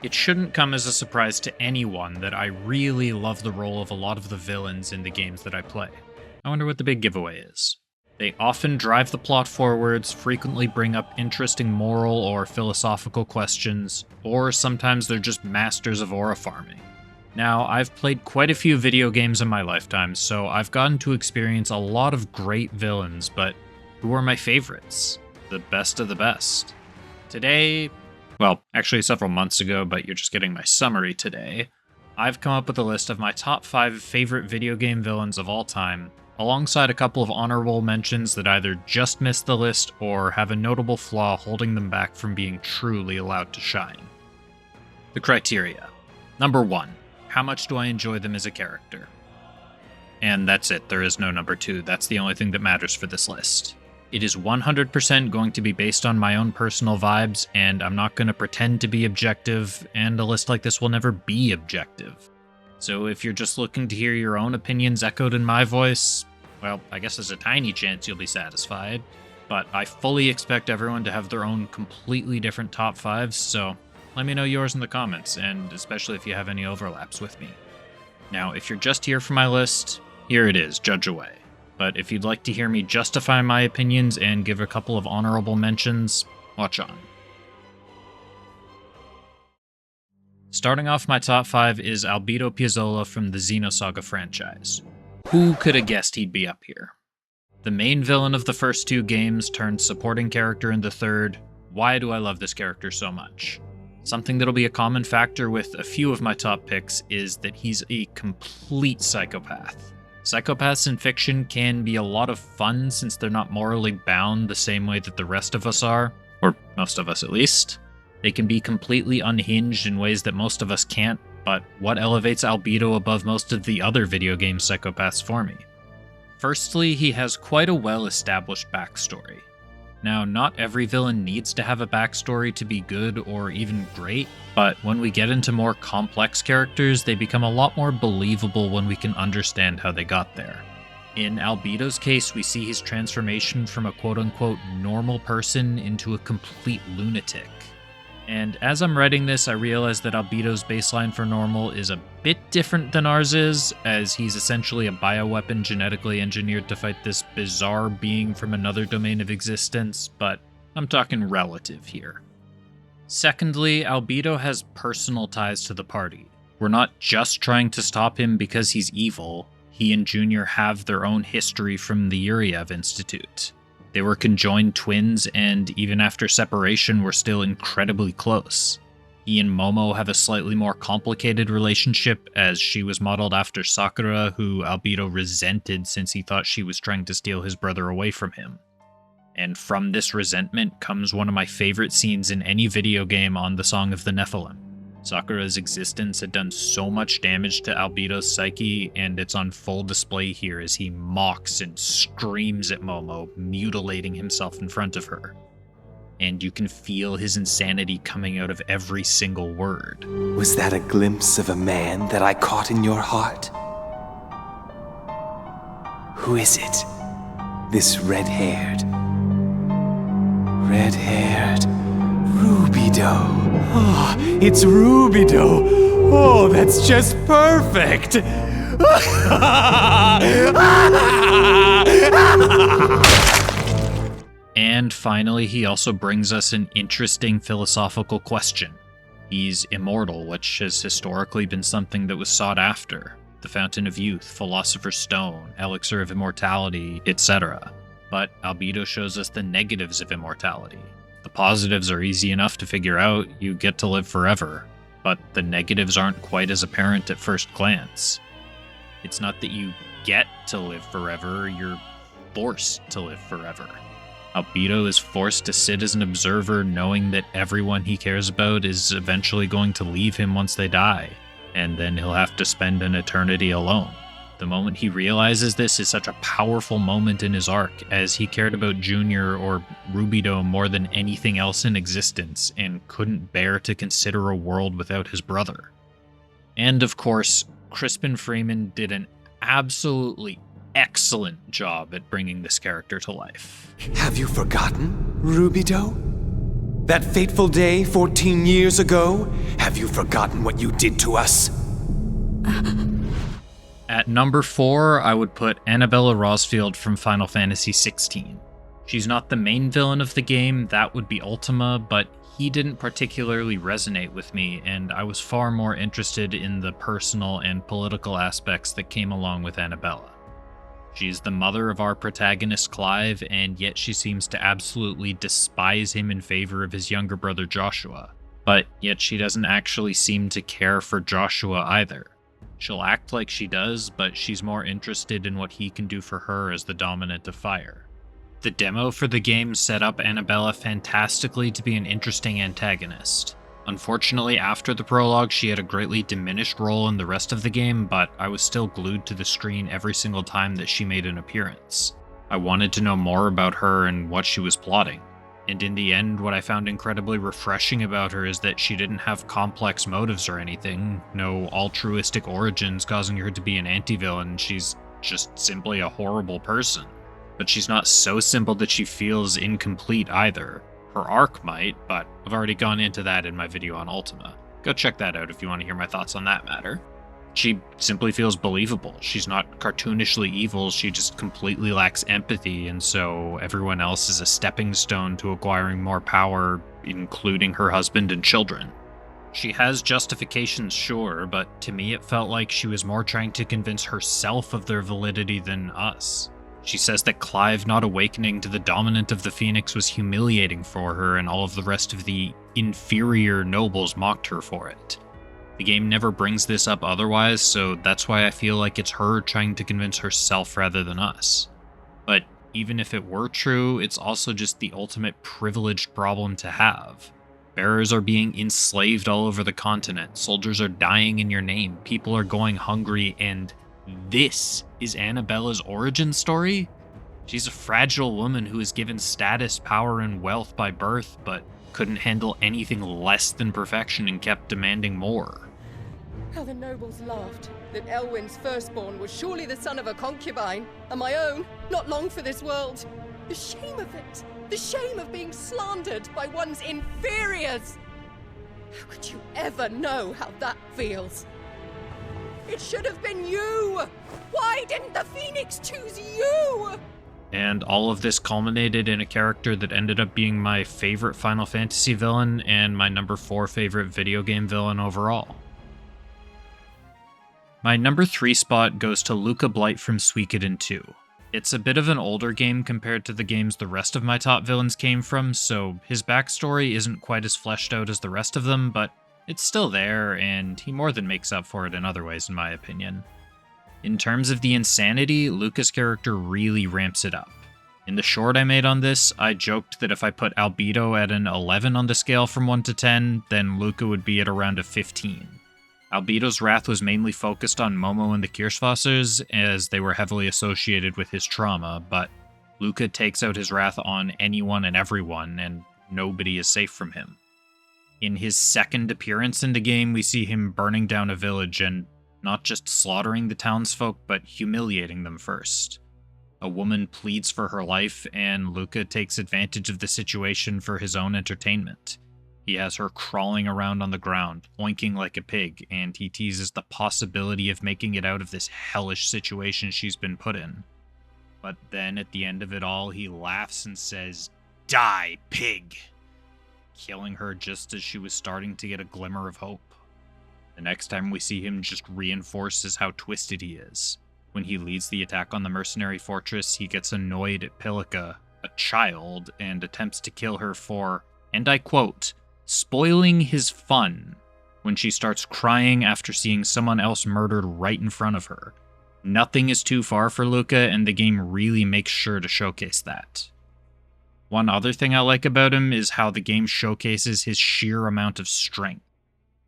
It shouldn't come as a surprise to anyone that I really love the role of a lot of the villains in the games that I play. I wonder what the big giveaway is. They often drive the plot forwards, frequently bring up interesting moral or philosophical questions, or sometimes they're just masters of aura farming. Now, I've played quite a few video games in my lifetime, so I've gotten to experience a lot of great villains, but who are my favorites? The best of the best. Today, well, actually several months ago, but you're just getting my summary today, I've come up with a list of my top 5 favorite video game villains of all time, alongside a couple of honorable mentions that either just missed the list or have a notable flaw holding them back from being truly allowed to shine. The criteria. Number 1. How much do I enjoy them as a character? And that's it, there is no number 2, that's the only thing that matters for this list. It is 100% going to be based on my own personal vibes, and I'm not going to pretend to be objective, and a list like this will never be objective. So if you're just looking to hear your own opinions echoed in my voice, well, I guess there's a tiny chance you'll be satisfied, but I fully expect everyone to have their own completely different top 5s, so let me know yours in the comments, and especially if you have any overlaps with me. Now, if you're just here for my list, here it is, judge away. But if you'd like to hear me justify my opinions and give a couple of honorable mentions, watch on. Starting off my top 5 is Albedo Piazzolla from the Xenosaga franchise. Who could have guessed he'd be up here? The main villain of the first 2 games turned supporting character in the third. Why do I love this character so much? Something that'll be a common factor with a few of my top picks is that he's a complete psychopath. Psychopaths in fiction can be a lot of fun since they're not morally bound the same way that the rest of us are, or most of us at least. They can be completely unhinged in ways that most of us can't, but what elevates Albedo above most of the other video game psychopaths for me? Firstly, he has quite a well-established backstory. Now, not every villain needs to have a backstory to be good or even great, but when we get into more complex characters, they become a lot more believable when we can understand how they got there. In Albedo's case, we see his transformation from a quote-unquote normal person into a complete lunatic. And as I'm writing this, I realize that Albedo's baseline for normal is a bit different than ours is, as he's essentially a bioweapon genetically engineered to fight this bizarre being from another domain of existence, but I'm talking relative here. Secondly, Albedo has personal ties to the party. We're not just trying to stop him because he's evil. He and Junior have their own history from the Yuriev Institute. They were conjoined twins, and even after separation, were still incredibly close. He and Momo have a slightly more complicated relationship, as she was modeled after Sakura, who Albedo resented since he thought she was trying to steal his brother away from him. And from this resentment comes one of my favorite scenes in any video game on the Song of the Nephilim. Sakura's existence had done so much damage to Albedo's psyche, and it's on full display here as he mocks and screams at Momo, mutilating himself in front of her. And you can feel his insanity coming out of every single word. Was that a glimpse of a man that I caught in your heart? Who is it? This red-haired Rubido. Oh, it's Rubido. Oh, that's just perfect. And finally, he also brings us an interesting philosophical question. He's immortal, which has historically been something that was sought after. The Fountain of Youth, Philosopher's Stone, Elixir of Immortality, etc. But Albedo shows us the negatives of immortality. The positives are easy enough to figure out, you get to live forever, but the negatives aren't quite as apparent at first glance. It's not that you get to live forever, you're forced to live forever. Albedo is forced to sit as an observer knowing that everyone he cares about is eventually going to leave him once they die, and then he'll have to spend an eternity alone. The moment he realizes this is such a powerful moment in his arc, as he cared about Junior or Rubido more than anything else in existence, and couldn't bear to consider a world without his brother. And of course, Crispin Freeman did an absolutely excellent job at bringing this character to life. Have you forgotten, Rubido? That fateful day 14 years ago? Have you forgotten what you did to us? At number 4, I would put Annabella Rosfield from Final Fantasy XVI. She's not the main villain of the game, that would be Ultima, but he didn't particularly resonate with me, and I was far more interested in the personal and political aspects that came along with Annabella. She's the mother of our protagonist Clive, and yet she seems to absolutely despise him in favor of his younger brother Joshua. But yet she doesn't actually seem to care for Joshua either. She'll act like she does, but she's more interested in what he can do for her as the dominant of fire. The demo for the game set up Annabella fantastically to be an interesting antagonist. Unfortunately, after the prologue, she had a greatly diminished role in the rest of the game, but I was still glued to the screen every single time that she made an appearance. I wanted to know more about her and what she was plotting. And in the end, what I found incredibly refreshing about her is that she didn't have complex motives or anything, no altruistic origins causing her to be an anti-villain. She's just simply a horrible person. But she's not so simple that she feels incomplete either. Her arc might, but I've already gone into that in my video on Ultima. Go check that out if you want to hear my thoughts on that matter. She simply feels believable. She's not cartoonishly evil, she just completely lacks empathy, and so everyone else is a stepping stone to acquiring more power, including her husband and children. She has justifications, sure, but to me it felt like she was more trying to convince herself of their validity than us. She says that Clive not awakening to the dominant of the Phoenix was humiliating for her, and all of the rest of the inferior nobles mocked her for it. The game never brings this up otherwise, so that's why I feel like it's her trying to convince herself rather than us. But even if it were true, it's also just the ultimate privileged problem to have. Bearers are being enslaved all over the continent, soldiers are dying in your name, people are going hungry, and this is Annabella's origin story? She's a fragile woman who is given status, power, and wealth by birth, but couldn't handle anything less than perfection and kept demanding more. How the nobles laughed that Elwyn's firstborn was surely the son of a concubine, and my own, not long for this world. The shame of it! The shame of being slandered by one's inferiors! How could you ever know how that feels? It should have been you! Why didn't the Phoenix choose you? And all of this culminated in a character that ended up being my favorite Final Fantasy villain and my number 4 favorite video game villain overall. My number 3 spot goes to Luca Blight from Suikoden 2. It's a bit of an older game compared to the games the rest of my top villains came from, so his backstory isn't quite as fleshed out as the rest of them, but it's still there, and he more than makes up for it in other ways in my opinion. In terms of the insanity, Luca's character really ramps it up. In the short I made on this, I joked that if I put Albedo at an 11 on the scale from 1 to 10, then Luca would be at around a 15. Albedo's wrath was mainly focused on Momo and the Kirschwassers, as they were heavily associated with his trauma, but Luca takes out his wrath on anyone and everyone, and nobody is safe from him. In his second appearance in the game, we see him burning down a village and not just slaughtering the townsfolk, but humiliating them first. A woman pleads for her life, and Luca takes advantage of the situation for his own entertainment. He has her crawling around on the ground, oinking like a pig, and he teases the possibility of making it out of this hellish situation she's been put in. But then at the end of it all, he laughs and says, "Die, pig!" killing her just as she was starting to get a glimmer of hope. The next time we see him just reinforces how twisted he is. When he leads the attack on the mercenary fortress, he gets annoyed at Pilika, a child, and attempts to kill her for, and I quote, spoiling his fun, when she starts crying after seeing someone else murdered right in front of her. Nothing is too far for Luca, and the game really makes sure to showcase that. One other thing I like about him is how the game showcases his sheer amount of strength.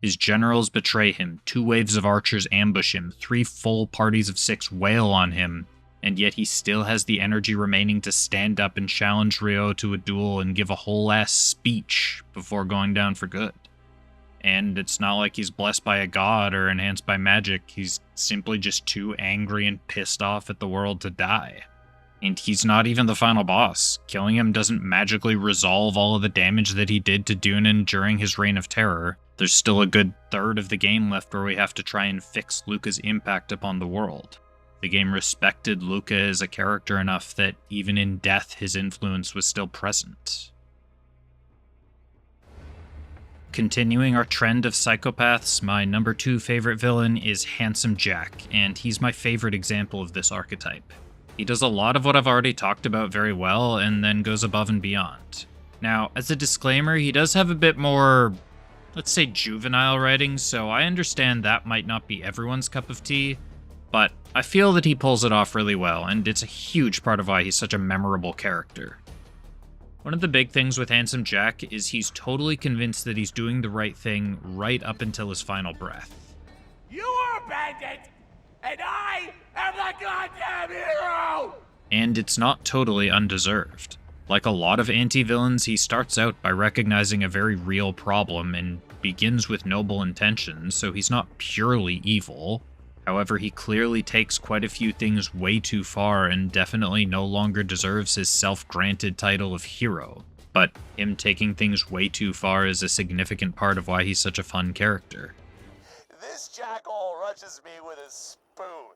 His generals betray him, 2 waves of archers ambush him, 3 full parties of 6 wail on him, and yet he still has the energy remaining to stand up and challenge Ryo to a duel and give a whole ass speech before going down for good. And it's not like he's blessed by a god or enhanced by magic, he's simply just too angry and pissed off at the world to die. And he's not even the final boss. Killing him doesn't magically resolve all of the damage that he did to Dunan during his reign of terror. There's still a good third of the game left where we have to try and fix Luca's impact upon the world. The game respected Luca as a character enough that even in death his influence was still present. Continuing our trend of psychopaths, my number 2 favorite villain is Handsome Jack, and he's my favorite example of this archetype. He does a lot of what I've already talked about very well, and then goes above and beyond. Now, as a disclaimer, he does have a bit more, let's say, juvenile writing, so I understand that might not be everyone's cup of tea, but I feel that he pulls it off really well, and it's a huge part of why he's such a memorable character. One of the big things with Handsome Jack is he's totally convinced that he's doing the right thing right up until his final breath. You are a bandit, and I am the goddamn hero! And it's not totally undeserved. Like a lot of anti-villains, he starts out by recognizing a very real problem and begins with noble intentions, so he's not purely evil. However, he clearly takes quite a few things way too far and definitely no longer deserves his self-granted title of hero. But him taking things way too far is a significant part of why he's such a fun character. This jackal rushes me with a spoon.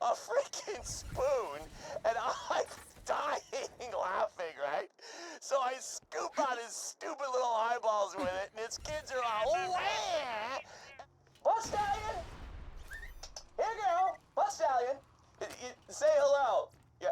A freaking spoon, and I'm dying laughing, right? So I scoop out his stupid little eyeballs with it, and his kids are all, wah! What, Stallion? Here, girl. What, Stallion? Say hello. Yeah.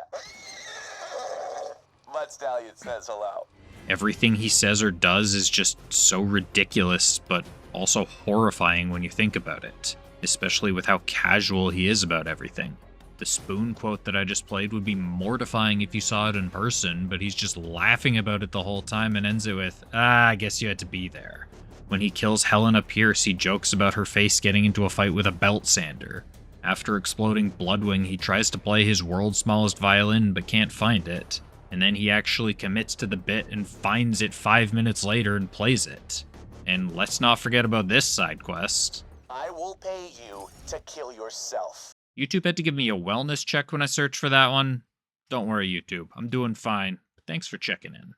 Mud Stallion says hello. Everything he says or does is just so ridiculous, but also horrifying when you think about it, especially with how casual he is about everything. The spoon quote that I just played would be mortifying if you saw it in person, but he's just laughing about it the whole time and ends it with, I guess you had to be there. When he kills Helena Pierce, he jokes about her face getting into a fight with a belt sander. After exploding Bloodwing, he tries to play his world's smallest violin but can't find it. And then he actually commits to the bit and finds it 5 minutes later and plays it. And let's not forget about this side quest. I will pay you to kill yourself. YouTube had to give me a wellness check when I searched for that one. Don't worry, YouTube. I'm doing fine. Thanks for checking in.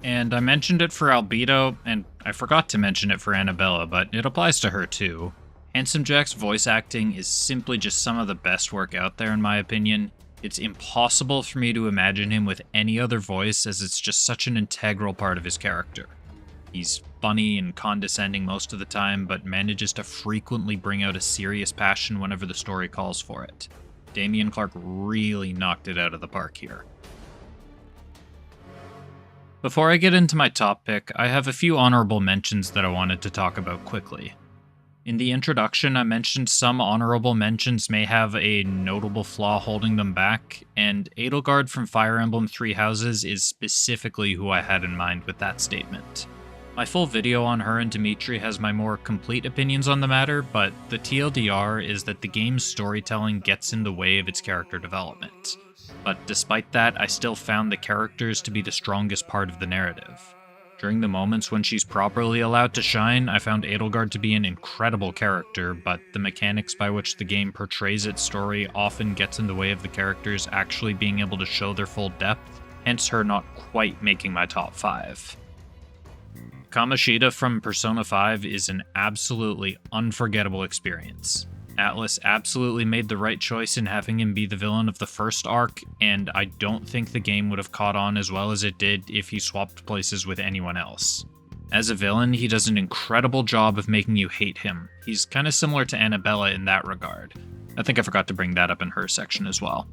And I mentioned it for Albedo, and I forgot to mention it for Annabella, but it applies to her too. Handsome Jack's voice acting is simply just some of the best work out there in my opinion. It's impossible for me to imagine him with any other voice, as it's just such an integral part of his character. He's funny and condescending most of the time, but manages to frequently bring out a serious passion whenever the story calls for it. Damian Clark really knocked it out of the park here. Before I get into my top pick, I have a few honorable mentions that I wanted to talk about quickly. In the introduction, I mentioned some honorable mentions may have a notable flaw holding them back, and Edelgard from Fire Emblem Three Houses is specifically who I had in mind with that statement. My full video on her and Dimitri has my more complete opinions on the matter, but the TLDR is that the game's storytelling gets in the way of its character development. But despite that, I still found the characters to be the strongest part of the narrative. During the moments when she's properly allowed to shine, I found Edelgard to be an incredible character, but the mechanics by which the game portrays its story often gets in the way of the characters actually being able to show their full depth, hence her not quite making my top 5. Kamoshida from Persona 5 is an absolutely unforgettable experience. Atlas absolutely made the right choice in having him be the villain of the first arc, and I don't think the game would have caught on as well as it did if he swapped places with anyone else. As a villain, he does an incredible job of making you hate him. He's kind of similar to Annabella in that regard. I think I forgot to bring that up in her section as well.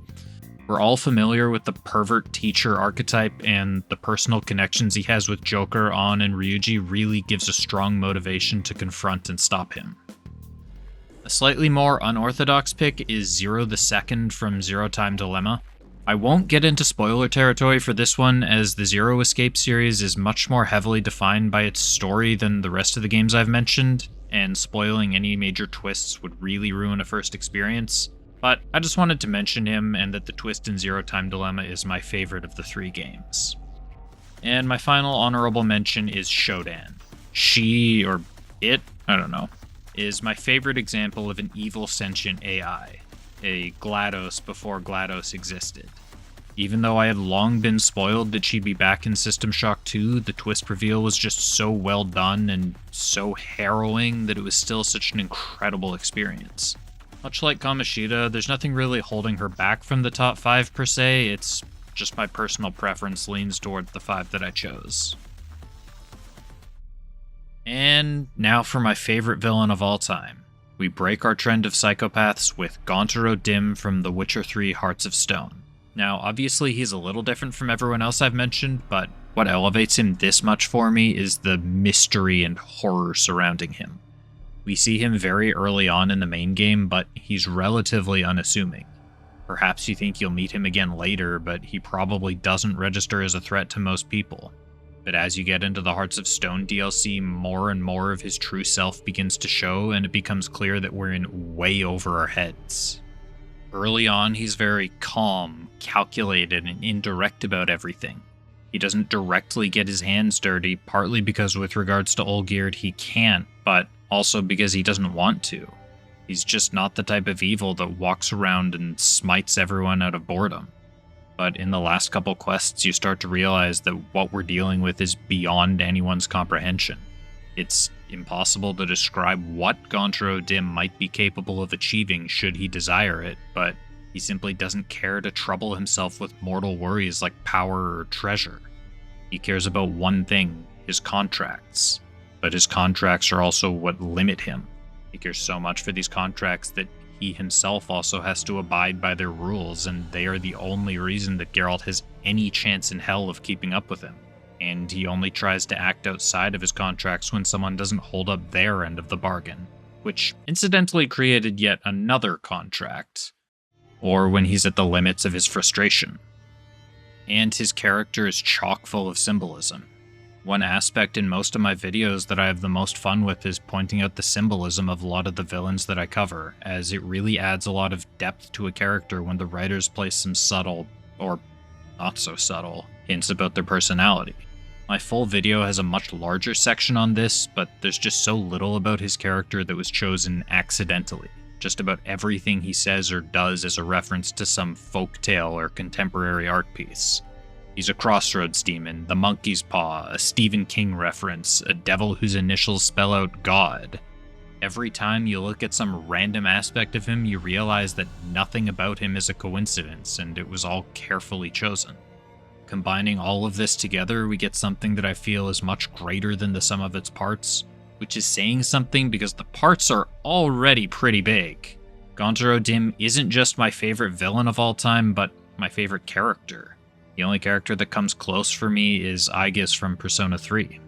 We're all familiar with the pervert teacher archetype, and the personal connections he has with Joker, An, and Ryuji really gives a strong motivation to confront and stop him. A slightly more unorthodox pick is Zero the Second from Zero Time Dilemma. I won't get into spoiler territory for this one, as the Zero Escape series is much more heavily defined by its story than the rest of the games I've mentioned, and spoiling any major twists would really ruin a first experience. But I just wanted to mention him, and that the twist in Zero Time Dilemma is my favorite of the 3 games. And my final honorable mention is Shodan. She, or it, I don't know, is my favorite example of an evil sentient AI. a GLaDOS before GLaDOS existed. Even though I had long been spoiled that she'd be back in System Shock 2, the twist reveal was just so well done and so harrowing that it was still such an incredible experience. Much like Kamoshida, there's nothing really holding her back from the top 5 per se, it's just my personal preference leans toward the 5 that I chose. And now for my favorite villain of all time. We break our trend of psychopaths with Gontaro Dim from The Witcher 3 Hearts of Stone. Now, obviously he's a little different from everyone else I've mentioned, but what elevates him this much for me is the mystery and horror surrounding him. We see him very early on in the main game, but he's relatively unassuming. Perhaps you think you'll meet him again later, but he probably doesn't register as a threat to most people. But as you get into the Hearts of Stone DLC, more and more of his true self begins to show, and it becomes clear that we're in way over our heads. Early on, he's very calm, calculated, and indirect about everything. He doesn't directly get his hands dirty, partly because with regards to Olgierd he can't, but also because he doesn't want to. He's just not the type of evil that walks around and smites everyone out of boredom. But in the last couple quests, you start to realize that what we're dealing with is beyond anyone's comprehension. It's impossible to describe what Gontaro Dim might be capable of achieving should he desire it, but he simply doesn't care to trouble himself with mortal worries like power or treasure. He cares about one thing, his contracts. But his contracts are also what limit him. He cares so much for these contracts that he himself also has to abide by their rules, and they are the only reason that Geralt has any chance in hell of keeping up with him. And he only tries to act outside of his contracts when someone doesn't hold up their end of the bargain, which incidentally created yet another contract, or when he's at the limits of his frustration. And his character is chock full of symbolism. One aspect in most of my videos that I have the most fun with is pointing out the symbolism of a lot of the villains that I cover, as it really adds a lot of depth to a character when the writers place some subtle, or not so subtle, hints about their personality. My full video has a much larger section on this, but there's just so little about his character that was chosen accidentally. Just about everything he says or does is a reference to some folktale or contemporary art piece. He's a crossroads demon, the monkey's paw, a Stephen King reference, a devil whose initials spell out God. Every time you look at some random aspect of him, you realize that nothing about him is a coincidence, and it was all carefully chosen. Combining all of this together, we get something that I feel is much greater than the sum of its parts, which is saying something because the parts are already pretty big. Gontaro Dim isn't just my favorite villain of all time, but my favorite character. The only character that comes close for me is Aegis from Persona 3.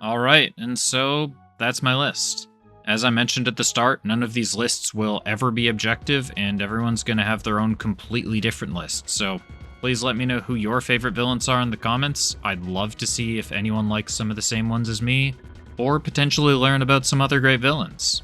Alright, and so that's my list. As I mentioned at the start, none of these lists will ever be objective, and everyone's going to have their own completely different list, so please let me know who your favorite villains are in the comments. I'd love to see if anyone likes some of the same ones as me, or potentially learn about some other great villains.